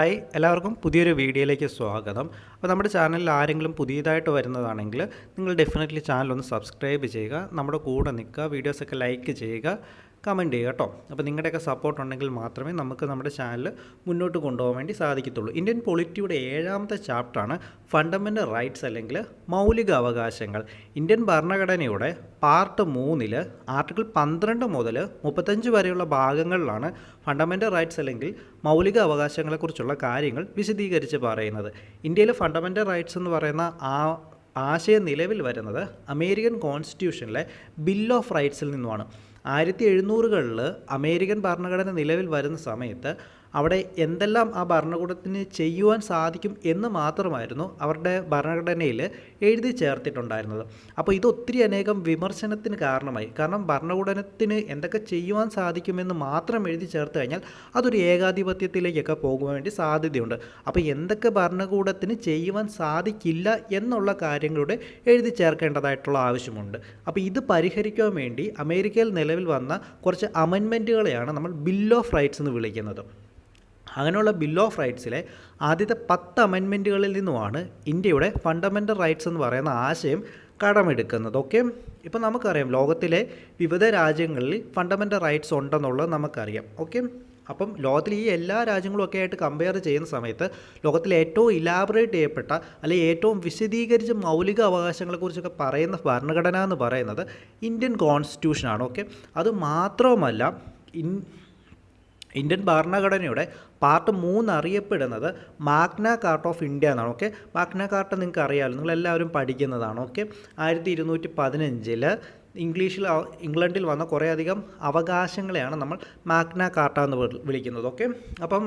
Hi എല്ലാവർക്കും പുതിയൊരു വീഡിയോയിലേക്ക് സ്വാഗതം. അപ്പോൾ നമ്മുടെ ചാനലിൽ ആരെങ്കിലും പുതിയതായിട്ട് വരുന്നതാണെങ്കിൽ നിങ്ങൾ ഡെഫിനറ്റ്ലി ചാനൽ ഒന്ന് സബ്സ്ക്രൈബ് ചെയ്യുക, നമ്മുടെ കൂടെ നിൽക്കുക, വീഡിയോസൊക്കെ ലൈക്ക് ചെയ്യുക, കമൻറ്റ് ചെയ്യുക കേട്ടോ. അപ്പോൾ നിങ്ങളുടെയൊക്കെ സപ്പോർട്ട് ഉണ്ടെങ്കിൽ മാത്രമേ നമുക്ക് നമ്മുടെ ചാനൽ മുന്നോട്ട് കൊണ്ടുപോകാൻ വേണ്ടി സാധിക്കത്തുള്ളൂ. ഇന്ത്യൻ പൊളിറ്റിയുടെ 7ാമത്തെ ചാപ്റ്ററാണ് ഫണ്ടമെൻ്റൽ റൈറ്റ്സ് അല്ലെങ്കിൽ മൗലിക അവകാശങ്ങൾ. ഇന്ത്യൻ ഭരണഘടനയുടെ പാർട്ട് 3 ആർട്ടിക്കിൾ 12 മുതൽ 35 വരെയുള്ള ഭാഗങ്ങളിലാണ് ഫണ്ടമെൻ്റൽ റൈറ്റ്സ് അല്ലെങ്കിൽ മൗലിക അവകാശങ്ങളെക്കുറിച്ചുള്ള കാര്യങ്ങൾ വിശദീകരിച്ച് പറയുന്നത്. ഇന്ത്യയിലെ ഫണ്ടമെൻ്റൽ റൈറ്റ്സ് എന്ന് പറയുന്ന ആശയം നിലവിൽ വരുന്നത് അമേരിക്കൻ കോൺസ്റ്റിറ്റ്യൂഷനിലെ ബിൽ ഓഫ് റൈറ്റ്സിൽ നിന്നുമാണ്. 1700കളിൽ അമേരിക്കൻ ഭരണഘടന നിലവിൽ വരുന്ന സമയത്ത് അവിടെ എന്തെല്ലാം ആ ഭരണകൂടത്തിന് ചെയ്യുവാൻ സാധിക്കും എന്ന് മാത്രമായിരുന്നു അവരുടെ ഭരണഘടനയിൽ എഴുതി ചേർത്തിട്ടുണ്ടായിരുന്നത്. അപ്പോൾ ഇത് ഒത്തിരി അനേകം വിമർശനത്തിന് കാരണമായി. കാരണം ഭരണകൂടത്തിന് എന്തൊക്കെ ചെയ്യുവാൻ സാധിക്കുമെന്ന് മാത്രം എഴുതി ചേർത്ത് കഴിഞ്ഞാൽ അതൊരു ഏകാധിപത്യത്തിലേക്കൊക്കെ പോകുവാൻ വേണ്ടി സാധ്യതയുണ്ട്. അപ്പോൾ എന്തൊക്കെ ഭരണകൂടത്തിന് ചെയ്യുവാൻ സാധിക്കില്ല എന്നുള്ള കാര്യങ്ങളുടെ എഴുതി ചേർക്കേണ്ടതായിട്ടുള്ള ആവശ്യമുണ്ട്. അപ്പോൾ ഇത് പരിഹരിക്കാൻ വേണ്ടി അമേരിക്കയിൽ നിലവിൽ വന്ന കുറച്ച് അമെൻമെൻറ്റുകളെയാണ് നമ്മൾ ബിൽ ഓഫ് റൈറ്റ്സ് എന്ന് വിളിക്കുന്നത്. അങ്ങനെയുള്ള ബിൽ ഓഫ് റൈറ്റ്സിലെ ആദ്യത്തെ 10 അമെൻമെൻറ്റുകളിൽ നിന്നുമാണ് ഇന്ത്യയുടെ ഫണ്ടമെൻ്റൽ റൈറ്റ്സ് എന്ന് പറയുന്ന ആശയം കടമെടുക്കുന്നത്. ഓക്കെ, ഇപ്പോൾ നമുക്കറിയാം ലോകത്തിലെ വിവിധ രാജ്യങ്ങളിൽ ഫണ്ടമെൻ്റൽ റൈറ്റ്സ് ഉണ്ടെന്നുള്ളത് നമുക്കറിയാം. ഓക്കെ, അപ്പം ലോകത്തിലെ ഈ എല്ലാ രാജ്യങ്ങളും ഒക്കെ ആയിട്ട് കമ്പയർ ചെയ്യുന്ന സമയത്ത് ലോകത്തിലെ ഏറ്റവും ഇലാബറേറ്റ് ചെയ്യപ്പെട്ട അല്ലെങ്കിൽ ഏറ്റവും വിശദീകരിച്ച മൗലിക അവകാശങ്ങളെക്കുറിച്ചൊക്കെ പറയുന്ന ഭരണഘടന എന്ന് പറയുന്നത് ഇന്ത്യൻ കോൺസ്റ്റിറ്റ്യൂഷനാണ്. ഓക്കെ, അത് മാത്രവുമല്ല ഇന്ത്യൻ ഭരണഘടനയുടെ പാർട്ട് 3 അറിയപ്പെടുന്നത് മാഗ്ന കാർട്ട ഓഫ് ഇന്ത്യ എന്നാണ്. ഓക്കെ, മാഗ്ന കാർട്ട നിങ്ങൾക്ക് അറിയാമല്ലോ, നിങ്ങളെല്ലാവരും പഠിക്കുന്നതാണ്. ഓക്കെ, 1215 ഇംഗ്ലണ്ടിൽ വന്ന കുറേയധികം അവകാശങ്ങളെയാണ് നമ്മൾ മാഗ്ന കാർട്ട എന്ന് വിളിക്കുന്നത്. ഓക്കെ, അപ്പം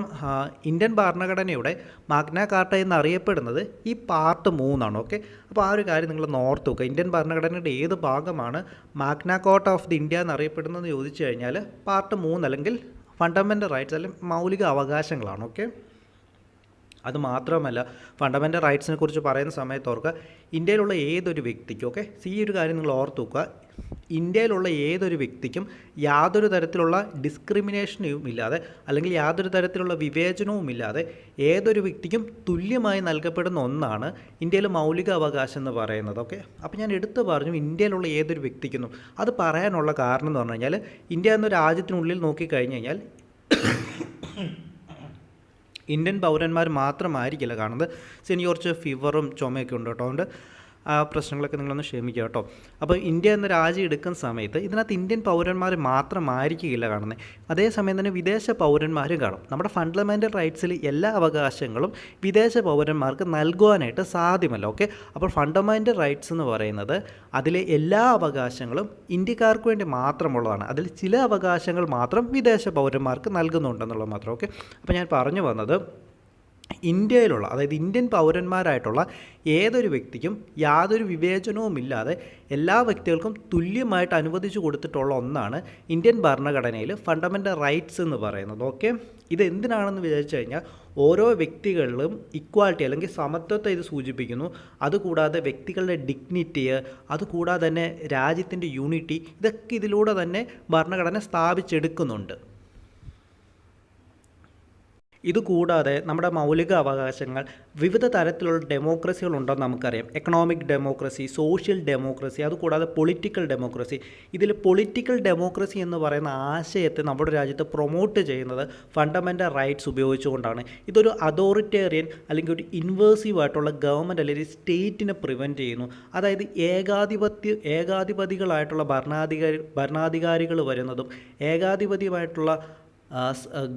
ഇന്ത്യൻ ഭരണഘടനയുടെ മാഗ്ന കാർട്ട എന്നറിയപ്പെടുന്നത് ഈ പാർട്ട് 3 ആണ്. ഓക്കെ, അപ്പോൾ ആ ഒരു കാര്യം നിങ്ങൾ ഓർത്ത് വെക്കുക. ഇന്ത്യൻ ഭരണഘടനയുടെ ഏത് ഭാഗമാണ് magna carta of the India എന്നറിയപ്പെടുന്നതെന്ന് ചോദിച്ചു കഴിഞ്ഞാൽ പാർട്ട് 3 അല്ലെങ്കിൽ ഫണ്ടമെൻ്റൽ റൈറ്റ്സ് അല്ലെങ്കിൽ മൗലിക അവകാശങ്ങളാണ്. ഓക്കെ, അത് മാത്രമല്ല ഫണ്ടമെൻ്റൽ റൈറ്റ്സിനെ കുറിച്ച് പറയുന്ന സമയത്ത് ഓർക്കുക, ഇന്ത്യയിലുള്ള ഏതൊരു വ്യക്തിക്കും, ഓക്കെ, ഈ ഒരു കാര്യം നിങ്ങൾ ഓർത്ത് വെക്കുക, ഇന്ത്യയിലുള്ള ഏതൊരു വ്യക്തിക്കും യാതൊരു തരത്തിലുള്ള ഡിസ്ക്രിമിനേഷനും ഇല്ലാതെ അല്ലെങ്കിൽ യാതൊരു തരത്തിലുള്ള വിവേചനവും ഇല്ലാതെ ഏതൊരു വ്യക്തിക്കും തുല്യമായി നൽകപ്പെടുന്ന ഒന്നാണ് ഇന്ത്യയിലെ മൗലിക അവകാശം എന്ന് പറയുന്നത്. ഓക്കെ, അപ്പോൾ ഞാൻ എടുത്തു പറഞ്ഞു ഇന്ത്യയിലുള്ള ഏതൊരു വ്യക്തിക്കും. അത് പറയാനുള്ള കാരണം എന്ന് പറഞ്ഞു കഴിഞ്ഞാൽ ഇന്ത്യ എന്ന രാജ്യത്തിനുള്ളിൽ നോക്കിക്കഴിഞ്ഞ് കഴിഞ്ഞാൽ ഇന്ത്യൻ പൗരന്മാർ മാത്രമായിരിക്കില്ല കാണുന്നത്. ഇനി കുറച്ച് ഫീവറും ചുമയൊക്കെ ഉണ്ട് കേട്ടോ, അതുകൊണ്ട് ആ പ്രശ്നങ്ങളൊക്കെ നിങ്ങളൊന്ന് ക്ഷമിക്കുക കേട്ടോ. അപ്പോൾ ഇന്ത്യ എന്ന രാജ്യം എടുക്കുന്ന സമയത്ത് ഇതിനകത്ത് ഇന്ത്യൻ പൗരന്മാർ മാത്രമായിരിക്കില്ല കാണുന്നത്, അതേസമയം തന്നെ വിദേശ പൗരന്മാരും കാണും. നമ്മുടെ ഫണ്ടമെൻ്റൽ റൈറ്റ്സിൽ എല്ലാ അവകാശങ്ങളും വിദേശ പൗരന്മാർക്ക് നൽകുവാനായിട്ട് സാധ്യമല്ല. ഓക്കെ, അപ്പോൾ ഫണ്ടമെൻ്റൽ റൈറ്റ്സ് എന്ന് പറയുന്നത് അതിലെ എല്ലാ അവകാശങ്ങളും ഇന്ത്യക്കാർക്ക് വേണ്ടി മാത്രമുള്ളതാണ്. അതിൽ ചില അവകാശങ്ങൾ മാത്രം വിദേശ പൗരന്മാർക്ക് നൽകുന്നുണ്ടെന്നുള്ളത് മാത്രം. ഓക്കെ, അപ്പോൾ ഞാൻ പറഞ്ഞു വന്നത് ഇന്ത്യയിലുള്ള അതായത് ഇന്ത്യൻ പൗരന്മാരായിട്ടുള്ള ഏതൊരു വ്യക്തിക്കും യാതൊരു വിവേചനവുമില്ലാതെ എല്ലാ വ്യക്തികൾക്കും തുല്യമായിട്ട് അനുവദിച്ചു കൊടുത്തിട്ടുള്ള ഒന്നാണ് ഇന്ത്യൻ ഭരണഘടനയിൽ ഫണ്ടമെൻ്റൽ റൈറ്റ്സ് എന്ന് പറയുന്നത്. ഓക്കെ, ഇത് എന്തിനാണെന്ന് വിചാരിച്ചു കഴിഞ്ഞാൽ ഓരോ വ്യക്തികളിലും ഇക്വാലിറ്റി അല്ലെങ്കിൽ സമത്വത്തെ ഇത് സൂചിപ്പിക്കുന്നു. അതുകൂടാതെ വ്യക്തികളുടെ ഡിഗ്നിറ്റി, അതുകൂടാതെ തന്നെ രാജ്യത്തിൻ്റെ യൂണിറ്റി, ഇതൊക്കെ ഇതിലൂടെ തന്നെ ഭരണഘടന സ്ഥാപിച്ചെടുക്കുന്നുണ്ട്. ഇതുകൂടാതെ നമ്മുടെ മൗലിക അവകാശങ്ങൾ വിവിധ തരത്തിലുള്ള ഡെമോക്രസികളുണ്ടെന്ന് നമുക്കറിയാം. എക്കണോമിക് ഡെമോക്രസി, സോഷ്യൽ ഡെമോക്രസി, അതുകൂടാതെ പൊളിറ്റിക്കൽ ഡെമോക്രസി. ഇതിൽ പൊളിറ്റിക്കൽ ഡെമോക്രസി എന്ന് പറയുന്ന ആശയത്തെ നമ്മുടെ രാജ്യത്ത് പ്രൊമോട്ട് ചെയ്യുന്നത് ഫണ്ടമെൻ്റൽ റൈറ്റ്സ് ഉപയോഗിച്ചുകൊണ്ടാണ്. ഇതൊരു അതോറിറ്റേറിയൻ അല്ലെങ്കിൽ ഒരു ഇൻവേഴ്സീവ് ആയിട്ടുള്ള ഗവൺമെൻറ് അല്ലെങ്കിൽ സ്റ്റേറ്റിനെ പ്രിവെൻറ്റ് ചെയ്യുന്നു. അതായത് ഏകാധിപതികളായിട്ടുള്ള ഭരണാധികാരികൾ വരുന്നതും ഏകാധിപത്യമായിട്ടുള്ള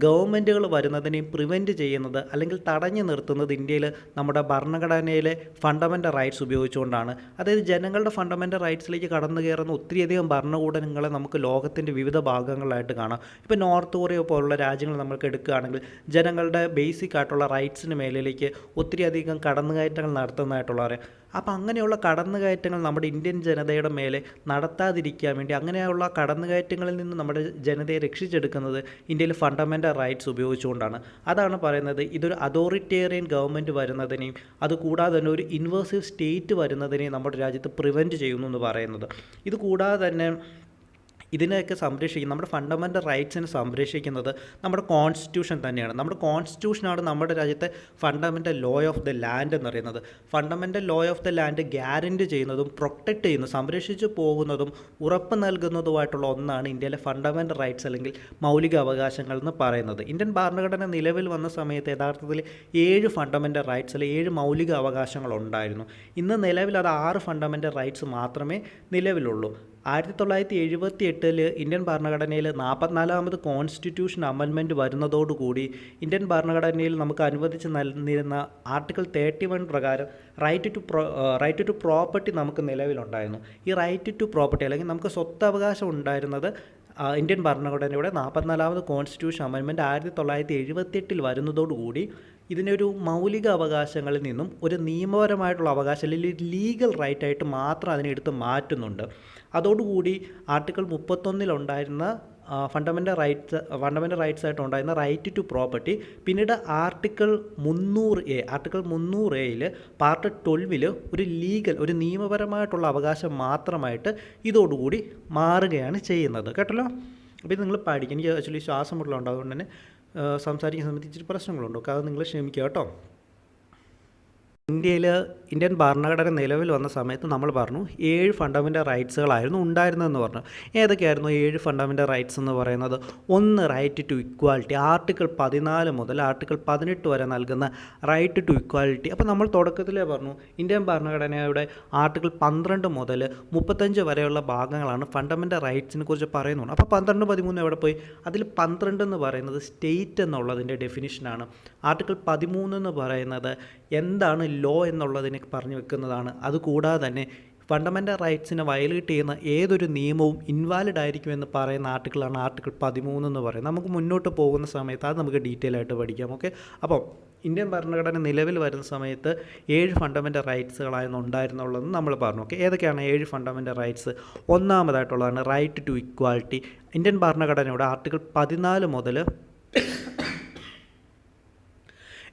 ഗവൺമെൻറ്റുകൾ വരുന്നതിനെയും പ്രിവെൻറ്റ് ചെയ്യുന്നത് അല്ലെങ്കിൽ തടഞ്ഞു നിർത്തുന്നത് ഇന്ത്യയിൽ നമ്മുടെ ഭരണഘടനയിലെ ഫണ്ടമെൻ്റൽ റൈറ്റ്സ് ഉപയോഗിച്ചുകൊണ്ടാണ്. അതായത് ജനങ്ങളുടെ ഫണ്ടമെൻ്റൽ റൈറ്റ്സിലേക്ക് കടന്നു കയറുന്ന ഒത്തിരിയധികം ഭരണകൂടങ്ങളെ നമുക്ക് ലോകത്തിൻ്റെ വിവിധ ഭാഗങ്ങളിലായിട്ട് കാണാം. ഇപ്പോൾ നോർത്ത് കൊറിയ പോലുള്ള രാജ്യങ്ങൾ നമുക്ക് എടുക്കുകയാണെങ്കിൽ ജനങ്ങളുടെ ബേസിക് ആയിട്ടുള്ള റൈറ്റ്സിന് മേലിലേക്ക് ഒത്തിരിയധികം കടന്നുകയറ്റങ്ങൾ നടത്തുന്നതായിട്ടുള്ള. അപ്പോൾ അങ്ങനെയുള്ള കടന്നുകയറ്റങ്ങൾ നമ്മുടെ ഇന്ത്യൻ ജനതയുടെ മേലെ നടത്താതിരിക്കാൻ വേണ്ടി അങ്ങനെയുള്ള കടന്നുകയറ്റങ്ങളിൽ നിന്ന് നമ്മുടെ ജനതയെ രക്ഷിച്ചെടുക്കുന്നത് ഇന്ത്യയിൽ ഫണ്ടമെൻ്റൽ റൈറ്റ്സ് ഉപയോഗിച്ചുകൊണ്ടാണ്. അതാണ് പറയുന്നത് ഇതൊരു അതോറിറ്റേറിയൻ ഗവൺമെൻറ് വരുന്നതിനെയും അതുകൂടാതെ തന്നെ ഒരു ഇൻവേഴ്സീവ് സ്റ്റേറ്റ് വരുന്നതിനെയും നമ്മുടെ രാജ്യത്ത് പ്രിവെൻറ്റ് ചെയ്യുന്നു എന്ന് പറയുന്നത്. ഇത് കൂടാതെ തന്നെ ഇതിനെയൊക്കെ സംരക്ഷിക്കുന്നത്, നമ്മുടെ ഫണ്ടമെൻ്റൽ റൈറ്റ്സിനെ സംരക്ഷിക്കുന്നത് നമ്മുടെ കോൺസ്റ്റിറ്റ്യൂഷൻ തന്നെയാണ്. നമ്മുടെ കോൺസ്റ്റിറ്റ്യൂഷനാണ് നമ്മുടെ രാജ്യത്തെ fundamental law of the land എന്ന് പറയുന്നത്. Fundamental law of the land guarantee ചെയ്യുന്നതും പ്രൊട്ടക്റ്റ് ചെയ്യുന്നതും സംരക്ഷിച്ചു പോകുന്നതും ഉറപ്പ് നൽകുന്നതുമായിട്ടുള്ള ഒന്നാണ് ഇന്ത്യയിലെ ഫണ്ടമെൻ്റൽ റൈറ്റ്സ് അല്ലെങ്കിൽ മൗലിക അവകാശങ്ങൾ എന്ന് പറയുന്നത്. ഇന്ത്യൻ ഭരണഘടന നിലവിൽ വന്ന സമയത്ത് യഥാർത്ഥത്തിൽ 7 ഫണ്ടമെൻ്റൽ റൈറ്റ്സ് അല്ലെങ്കിൽ 7 മൗലിക അവകാശങ്ങൾ ഉണ്ടായിരുന്നു. ഇന്ന് നിലവിൽ അത് 6 ഫണ്ടമെൻ്റൽ റൈറ്റ്സ് മാത്രമേ നിലവിലുള്ളൂ. 1978 ഇന്ത്യൻ ഭരണഘടനയിൽ 44ാമത് കോൺസ്റ്റിറ്റ്യൂഷൻ അമെൻമെൻറ്റ് വരുന്നതോടുകൂടി ഇന്ത്യൻ ഭരണഘടനയിൽ നമുക്ക് അനുവദിച്ച് നൽകിയിരുന്ന ആർട്ടിക്കിൾ 31 പ്രകാരം റൈറ്റ് ടു പ്രോപ്പർട്ടി നമുക്ക് നിലവിലുണ്ടായിരുന്നു. ഈ റൈറ്റ് ടു പ്രോപ്പർട്ടി അല്ലെങ്കിൽ നമുക്ക് സ്വത്തവകാശം ഉണ്ടായിരുന്നത് ഇന്ത്യൻ ഭരണഘടനയുടെ 44ാമത് കോൺസ്റ്റിറ്റ്യൂഷൻ അമെൻമെൻറ്റ് 1978 വരുന്നതോടുകൂടി ഇതിനൊരു മൗലിക അവകാശങ്ങളിൽ നിന്നും ഒരു നിയമപരമായിട്ടുള്ള അവകാശം അല്ലെങ്കിൽ ലീഗൽ റൈറ്റായിട്ട് മാത്രം അതിനെ എടുത്ത് മാറ്റുന്നുണ്ട്. അതോടുകൂടി ആർട്ടിക്കിൾ 31 ഉണ്ടായിരുന്ന ഫണ്ടമെൻ്റൽ റൈറ്റ്സ് ആയിട്ട് ഉണ്ടായിരുന്ന റൈറ്റ് ടു പ്രോപ്പർട്ടി പിന്നീട് ആർട്ടിക്കിൾ 300A പാർട്ട് 12 ഒരു നിയമപരമായിട്ടുള്ള അവകാശം മാത്രമായിട്ട് ഇതോടുകൂടി മാറുകയാണ് ചെയ്യുന്നത്. കേട്ടല്ലോ. അപ്പോൾ ഇത് നിങ്ങൾ പഠിക്കുക. എനിക്ക് ആക്ച്വലി ശ്വാസം മുട്ടലുണ്ട്, അതുകൊണ്ട് തന്നെ സംസാരിക്കുന്ന സമയത്ത് ഇച്ചിരി പ്രശ്നങ്ങളുണ്ട്. അത് നിങ്ങൾ ക്ഷമിക്കുക കേട്ടോ. ഇന്ത്യൻ ഭരണഘടന നിലവിൽ വന്ന സമയത്ത് നമ്മൾ പറഞ്ഞു 7 ഫണ്ടമെൻ്റൽ റൈറ്റ്സുകളായിരുന്നു ഉണ്ടായിരുന്നതെന്ന് പറഞ്ഞു. ഏതൊക്കെയായിരുന്നു 7 ഫണ്ടമെൻ്റൽ റൈറ്റ്സ് എന്ന് പറയുന്നത്? 1 റൈറ്റ് ടു ഇക്വാലിറ്റി, ആർട്ടിക്കിൾ 14 മുതൽ ആർട്ടിക്കിൾ 18 വരെ നൽകുന്ന റൈറ്റ് ടു ഇക്വാലിറ്റി. അപ്പോൾ നമ്മൾ തുടക്കത്തിലേ പറഞ്ഞു ഇന്ത്യൻ ഭരണഘടനയുടെ ആർട്ടിക്കിൾ 12 മുതൽ 35 വരെയുള്ള ഭാഗങ്ങളാണ് ഫണ്ടമെൻ്റൽ റൈറ്റ്സിനെ കുറിച്ച് പറയുന്നത്. അപ്പോൾ 12, 13 എവിടെ പോയി? അതിൽ 12 എന്ന് പറയുന്നത് സ്റ്റേറ്റ് എന്നുള്ളതിൻ്റെ ഡെഫിനിഷനാണ്. ആർട്ടിക്കിൾ 13 എന്ന് പറയുന്നത് എന്താണ് ലോ എന്നുള്ളതിനെ പറഞ്ഞു വെക്കുന്നതാണ്. അതുകൂടാതെ തന്നെ ഫണ്ടമെൻ്റൽ റൈറ്റ്സിനെ വയലേറ്റ് ചെയ്യുന്ന ഏതൊരു നിയമവും ഇൻവാലിഡ് ആയിരിക്കുമെന്ന് പറയുന്ന ആർട്ടിക്കിളാണ് ആർട്ടിക്കിൾ 13 എന്ന് പറയുന്നത്. നമുക്ക് മുന്നോട്ട് പോകുന്ന സമയത്ത് അത് നമുക്ക് ഡീറ്റെയിൽ ആയിട്ട് പഠിക്കാം. ഓക്കെ. അപ്പോൾ ഇന്ത്യൻ ഭരണഘടന നിലവിൽ വരുന്ന സമയത്ത് 7 ഫണ്ടമെൻ്റൽ റൈറ്റ്സുകളായിരുന്നു ഉണ്ടായിരുന്നുള്ളതെന്ന് നമ്മൾ പറഞ്ഞു. ഓക്കെ. ഏതൊക്കെയാണ് 7 ഫണ്ടമെൻ്റൽ റൈറ്റ്സ്? ഒന്നാമതായിട്ടുള്ളതാണ് റൈറ്റ് ടു ഇക്വാലിറ്റി. ഇന്ത്യൻ ഭരണഘടനയുടെ ആർട്ടിക്കിൾ 14 മുതൽ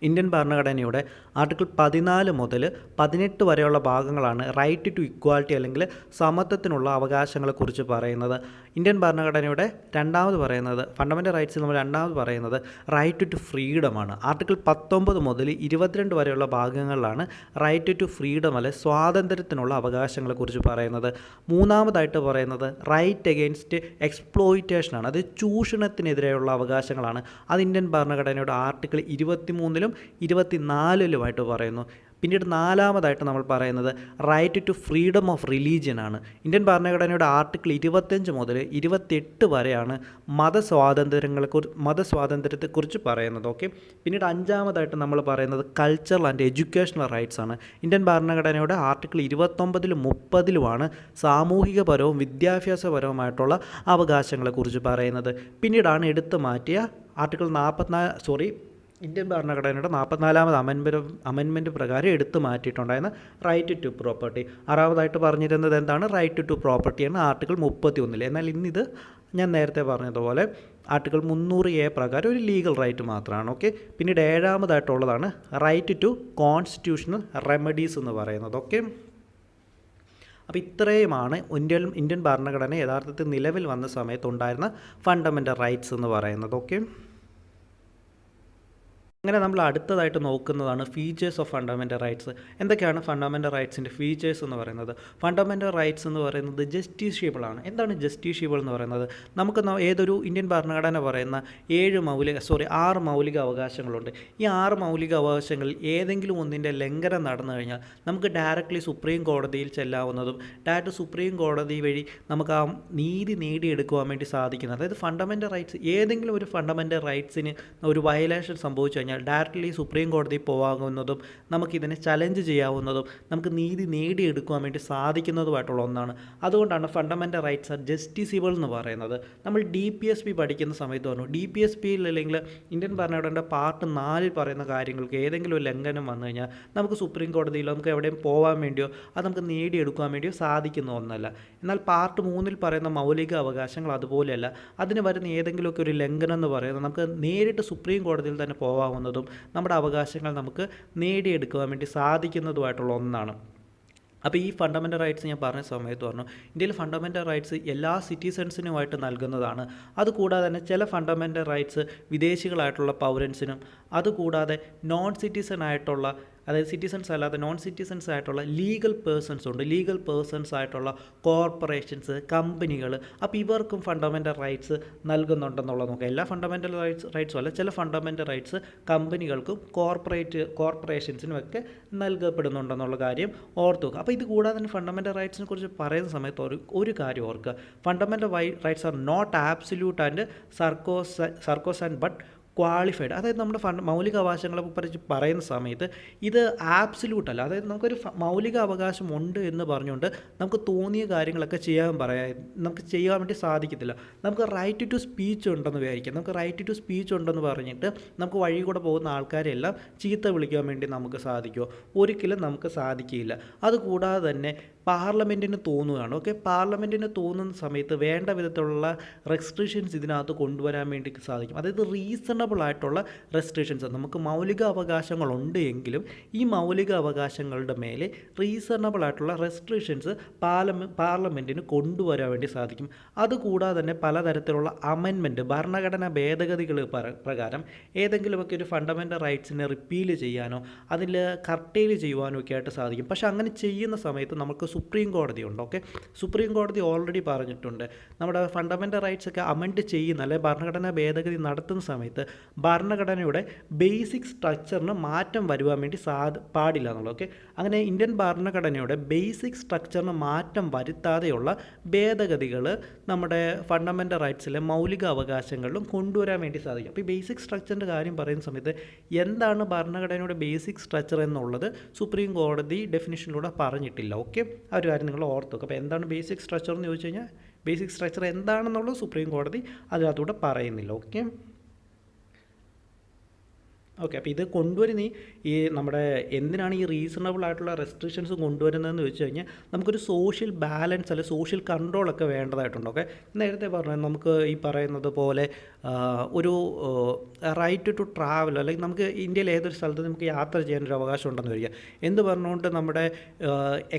ഇന്ത്യൻ ഭരണഘടനയുടെ ആർട്ടിക്കിൾ 14 മുതൽ 18 വരെയുള്ള ഭാഗങ്ങളാണ് റൈറ്റ് ടു ഇക്വാലിറ്റി അല്ലെങ്കിൽ സമത്വത്തിനുള്ള അവകാശങ്ങളെക്കുറിച്ച് പറയുന്നത്. ഇന്ത്യൻ ഭരണഘടനയുടെ രണ്ടാമത് പറയുന്നത് ഫണ്ടമെൻ്റൽ റൈറ്റ്സിൽ നമ്മൾ രണ്ടാമത് പറയുന്നത് റൈറ്റ് ടു ഫ്രീഡമാണ്. ആർട്ടിക്കിൾ 19 മുതൽ 22 വരെയുള്ള ഭാഗങ്ങളിലാണ് റൈറ്റ് ടു ഫ്രീഡം അല്ലെ സ്വാതന്ത്ര്യത്തിനുള്ള അവകാശങ്ങളെക്കുറിച്ച് പറയുന്നത്. മൂന്നാമതായിട്ട് പറയുന്നത് റൈറ്റ് അഗെയിൻസ്റ്റ് എക്സ്പ്ലോയിറ്റേഷനാണ്. അത് ചൂഷണത്തിനെതിരെയുള്ള അവകാശങ്ങളാണ്. അത് ഇന്ത്യൻ ഭരണഘടനയുടെ ആർട്ടിക്കിൾ 23 24 പറയുന്നു. പിന്നീട് നാലാമതായിട്ട് നമ്മൾ പറയുന്നത് റൈറ്റ് ടു ഫ്രീഡം ഓഫ് റിലീജിയനാണ്. ഇന്ത്യൻ ഭരണഘടനയുടെ ആർട്ടിക്കിൾ 25 മുതൽ 28 വരെയാണ് മതസ്വാതന്ത്ര്യത്തെക്കുറിച്ച് പറയുന്നത്. ഓക്കെ. പിന്നീട് അഞ്ചാമതായിട്ട് നമ്മൾ പറയുന്നത് കൾച്ചറൽ ആൻഡ് എഡ്യൂക്കേഷണൽ റൈറ്റ്സ് ആണ്. ഇന്ത്യൻ ഭരണഘടനയുടെ ആർട്ടിക്കിൾ 29 30 സാമൂഹികപരവും വിദ്യാഭ്യാസപരവുമായിട്ടുള്ള അവകാശങ്ങളെക്കുറിച്ച് പറയുന്നത്. പിന്നീടാണ് എടുത്തു മാറ്റിയ ആർട്ടിക്കിൾ ഇന്ത്യൻ ഭരണഘടനയുടെ 44ാമത് അമെൻമെൻറ്റ് പ്രകാരം എടുത്തു മാറ്റിയിട്ടുണ്ടായിരുന്ന റൈറ്റ് ടു പ്രോപ്പർട്ടി. ആറാമതായിട്ട് പറഞ്ഞിരുന്നത് എന്താണ്? റൈറ്റ് ടു പ്രോപ്പർട്ടിയാണ് ആർട്ടിക്കിൾ 31. എന്നാൽ ഇന്നിത് ഞാൻ നേരത്തെ പറഞ്ഞതുപോലെ ആർട്ടിക്കിൾ 300A പ്രകാരം ഒരു ലീഗൽ റൈറ്റ് മാത്രമാണ്. ഓക്കെ. പിന്നീട് ഏഴാമതായിട്ടുള്ളതാണ് റൈറ്റ് ടു കോൺസ്റ്റിറ്റ്യൂഷണൽ റെമഡീസ് എന്ന് പറയുന്നത്. ഓക്കെ. അപ്പോൾ ഇത്രയുമാണ് ഇന്ത്യൻ ഭരണഘടന യഥാർത്ഥത്തിൽ നിലവിൽ വന്ന സമയത്തുണ്ടായിരുന്ന ഫണ്ടമെൻ്റൽ റൈറ്റ്സ് എന്ന് പറയുന്നത്. ഓക്കെ. അങ്ങനെ നമ്മൾ അടുത്തതായിട്ട് നോക്കുന്നതാണ് ഫീച്ചേഴ്സ് ഓഫ് ഫണ്ടമെൻ്റൽ റൈറ്റ്സ്. എന്തൊക്കെയാണ് ഫണ്ടമെൻ്റൽ റൈറ്റ്സിൻ്റെ ഫീച്ചേഴ്സ് എന്ന് പറയുന്നത്? ഫണ്ടമെൻ്റൽ റൈറ്റ്സ് എന്ന് പറയുന്നത് ജസ്റ്റിഷ്യബിൾ ആണ്. എന്താണ് ജസ്റ്റിഷ്യബിൾ എന്ന് പറയുന്നത്? നമുക്ക് ഏതൊരു ഇന്ത്യൻ ഭരണഘടന പറയുന്ന 6 മൗലിക അവകാശങ്ങളുണ്ട്. ഈ 6 മൗലിക അവകാശങ്ങളിൽ ഏതെങ്കിലും ഒന്നിൻ്റെ ലംഘനം നടന്നു കഴിഞ്ഞാൽ നമുക്ക് ഡയറക്റ്റ്ലി സുപ്രീം കോടതിയിൽ ചെല്ലാവുന്നതും ഡയറക്റ്റ് സുപ്രീം കോടതി വഴി നമുക്ക് ആ നീതി നേടിയെടുക്കുവാൻ വേണ്ടി സാധിക്കുന്നത്. അതായത് ഫണ്ടമെൻ്റൽ റൈറ്റ്സ്, ഏതെങ്കിലും ഒരു ഫണ്ടമെൻ്റൽ റൈറ്റ്സിന് ഒരു വയലേഷൻ സംഭവിച്ചു കഴിഞ്ഞാൽ ഡയറക്റ്റ്ലി സുപ്രീം കോടതിയിൽ പോകാവുന്നതും നമുക്കിതിനെ ചലഞ്ച് ചെയ്യാവുന്നതും നമുക്ക് നീതി നേടിയെടുക്കുവാൻ വേണ്ടി സാധിക്കുന്നതുമായിട്ടുള്ള ഒന്നാണ്. അതുകൊണ്ടാണ് ഫണ്ടമെൻ്റൽ റൈറ്റ്സ് ആർ ജസ്റ്റിസിബിൾ എന്ന് പറയുന്നത്. നമ്മൾ DPSP പഠിക്കുന്ന സമയത്ത് പറഞ്ഞു, DPSPയിൽ അല്ലെങ്കിൽ ഇന്ത്യൻ ഭരണഘടനയുടെ പാർട്ട് 4 പറയുന്ന കാര്യങ്ങൾക്ക് ഏതെങ്കിലും ഒരു ലംഘനം വന്നു കഴിഞ്ഞാൽ നമുക്ക് സുപ്രീം കോടതിയിലോ നമുക്ക് എവിടെയും പോകാൻ വേണ്ടിയോ അത് നമുക്ക് നേടിയെടുക്കുവാൻ വേണ്ടിയോ സാധിക്കുന്ന ഒന്നല്ല. എന്നാൽ പാർട്ട് 3 പറയുന്ന മൗലിക അവകാശങ്ങൾ അതുപോലെയല്ല. അതിന് വരുന്ന ഏതെങ്കിലുമൊക്കെ ഒരു ലംഘനം എന്ന് പറയുന്നത് നമുക്ക് നേരിട്ട് സുപ്രീം കോടതിയിൽ തന്നെ പോകാവുന്നതും നമ്മുടെ അവകാശങ്ങൾ നമുക്ക് നേടിയെടുക്കുവാൻ വേണ്ടി സാധിക്കുന്നതുമായിട്ടുള്ള ഒന്നാണ്. അപ്പോൾ ഈ ഫണ്ടമെൻ്റൽ റൈറ്റ്സ് ഞാൻ പറഞ്ഞ സമയത്ത് പറഞ്ഞു ഇന്ത്യയിൽ ഫണ്ടമെൻ്റൽ റൈറ്റ്സ് എല്ലാ സിറ്റിസൺസിനുമായിട്ട് നൽകുന്നതാണ്. അതുകൂടാതെ തന്നെ ചില ഫണ്ടമെൻ്റൽ റൈറ്റ്സ് വിദേശികളായിട്ടുള്ള പൗരൻസിനും അതുകൂടാതെ നോൺ സിറ്റിസൺ ആയിട്ടുള്ള അതായത് സിറ്റിസൺസ് അല്ലാതെ നോൺ സിറ്റിസൺസ് ആയിട്ടുള്ള ലീഗൽ പേഴ്സൺസ് ഉണ്ട്. ലീഗൽ പേഴ്സൺസ് ആയിട്ടുള്ള കോർപ്പറേഷൻസ്, കമ്പനികൾ, അപ്പോൾ ഇവർക്കും ഫണ്ടമെൻ്റൽ റൈറ്റ്സ് നൽകുന്നുണ്ടെന്നുള്ളത് നോക്കാം. എല്ലാ ഫണ്ടമെൻ്റൽ റൈറ്റ്സും അല്ല, ചില ഫണ്ടമെൻ്റൽ റൈറ്റ്സ് കമ്പനികൾക്കും കോർപ്പറേഷൻസിനും ഒക്കെ നൽകപ്പെടുന്നുണ്ടെന്നുള്ള കാര്യം ഓർത്ത് വെക്കുക. അപ്പോൾ ഇത് കൂടാതെ തന്നെ ഫണ്ടമെൻ്റൽ റൈറ്റ്സിനെ കുറിച്ച് പറയുന്ന സമയത്ത് ഒരു കാര്യം ഓർക്കുക. Fundamental rights are not absolute and സർക്കോസ് ആൻഡ് ബട്ട് ക്വാളിഫൈഡ്. അതായത് നമ്മുടെ മൗലിക അവകാശങ്ങളെ കുറിച്ച് പറയുന്ന സമയത്ത് ഇത് ആബ്സല്യൂട്ട് അല്ല. അതായത് നമുക്കൊരു മൗലിക അവകാശം ഉണ്ട് എന്ന് പറഞ്ഞുകൊണ്ട് നമുക്ക് തോന്നിയ കാര്യങ്ങളൊക്കെ നമുക്ക് ചെയ്യാൻ വേണ്ടി സാധിക്കത്തില്ല. നമുക്ക് റൈറ്റ് ടു സ്പീച്ച് ഉണ്ടെന്ന് വിചാരിക്കാം. നമുക്ക് റൈറ്റ് ടു സ്പീച്ച് ഉണ്ടെന്ന് പറഞ്ഞിട്ട് നമുക്ക് വഴി കൂടെ പോകുന്ന ആൾക്കാരെല്ലാം ചീത്ത വിളിക്കാൻ വേണ്ടി നമുക്ക് സാധിക്കുമോ? ഒരിക്കലും നമുക്ക് സാധിക്കില്ല. അതുകൂടാതെ തന്നെ പാർലമെൻറ്റിന് തോന്നുകയാണ്. പാർലമെൻറ്റിന് തോന്നുന്ന സമയത്ത് വേണ്ട വിധത്തിലുള്ള റെസ്ട്രിക്ഷൻസ് ഇതിനകത്ത് കൊണ്ടുവരാൻ വേണ്ടി സാധിക്കും. അതായത് റീസണബിൾ ആയിട്ടുള്ള റെസ്ട്രിക്ഷൻസ്. നമുക്ക് മൗലിക അവകാശങ്ങളുണ്ട് എങ്കിലും ഈ മൗലിക അവകാശങ്ങളുടെ മേലെ റീസണബിൾ ആയിട്ടുള്ള റെസ്ട്രിക്ഷൻസ് പാർലമെൻറ്റിന് കൊണ്ടുവരാൻ വേണ്ടി സാധിക്കും. അതുകൂടാതെ തന്നെ പലതരത്തിലുള്ള അമെൻമെൻറ്റ്, ഭരണഘടനാ ഭേദഗതികൾ പ്രകാരം ഏതെങ്കിലുമൊക്കെ ഒരു ഫണ്ടമെൻ്റൽ റൈറ്റ്സിനെ റിപ്പീൽ ചെയ്യാനോ അതിൽ കർട്ടൈൽ ചെയ്യുവാനോ ഒക്കെ ആയിട്ട് സാധിക്കും. പക്ഷേ അങ്ങനെ ചെയ്യുന്ന സമയത്ത് നമുക്ക് സുപ്രീം കോടതി ഉണ്ട്. സുപ്രീം കോടതി ഓൾറെഡി പറഞ്ഞിട്ടുണ്ട് നമ്മുടെ ഫണ്ടമെൻ്റൽ റൈറ്റ്സ് ഒക്കെ അമെൻഡ് ചെയ്യുന്ന അല്ലെങ്കിൽ ഭരണഘടനാ ഭേദഗതി നടത്തുന്ന സമയത്ത് ഭരണഘടനയുടെ ബേസിക് സ്ട്രക്ചറിന് മാറ്റം വരുവാൻ വേണ്ടി പാടില്ല എന്നുള്ളത്. അങ്ങനെ ഇന്ത്യൻ ഭരണഘടനയുടെ ബേസിക് സ്ട്രക്ചറിന് മാറ്റം വരുത്താതെയുള്ള ഭേദഗതികൾ നമ്മുടെ ഫണ്ടമെൻ്റൽ റൈറ്റ്സിലെ മൗലിക അവകാശങ്ങളിലും കൊണ്ടുവരാൻ വേണ്ടി സാധിക്കും. അപ്പോൾ ഈ ബേസിക് സ്ട്രക്ചറിൻ്റെ കാര്യം പറയുന്ന സമയത്ത് എന്താണ് ഭരണഘടനയുടെ ബേസിക് സ്ട്രക്ചർ എന്നുള്ളത് സുപ്രീം കോടതി ഡെഫിനിഷനിലൂടെ പറഞ്ഞിട്ടില്ല. ആ ഒരു കാര്യം നിങ്ങൾ ഓർത്ത് വെക്കുക. അപ്പോൾ എന്താണ് ബേസിക് സ്ട്രക്ചർ എന്ന് ചോദിച്ചു കഴിഞ്ഞാൽ ബേസിക് സ്ട്രക്ചർ എന്താണെന്നുള്ളത് സുപ്രീം കോടതി അതിനകത്തൂടെ പറയുന്നില്ല. അപ്പോൾ ഇത് കൊണ്ടുവരുന്ന ഈ നമ്മുടെ എന്തിനാണ് ഈ റീസണബിൾ ആയിട്ടുള്ള റെസ്ട്രിക്ഷൻസ് കൊണ്ടുവരുന്നതെന്ന് വെച്ച് കഴിഞ്ഞാൽ നമുക്കൊരു സോഷ്യൽ ബാലൻസ് അല്ലെങ്കിൽ സോഷ്യൽ കൺട്രോളൊക്കെ വേണ്ടതായിട്ടുണ്ട്. നേരത്തെ പറഞ്ഞത് നമുക്ക് ഈ പറയുന്നത് പോലെ ഒരു റൈറ്റ് ടു ട്രാവൽ അല്ലെങ്കിൽ നമുക്ക് ഇന്ത്യയിൽ ഏതൊരു സ്ഥലത്ത് നമുക്ക് യാത്ര ചെയ്യാനൊരു അവകാശം ഉണ്ടെന്ന് വരിക. എന്ത് പറഞ്ഞുകൊണ്ട് നമ്മുടെ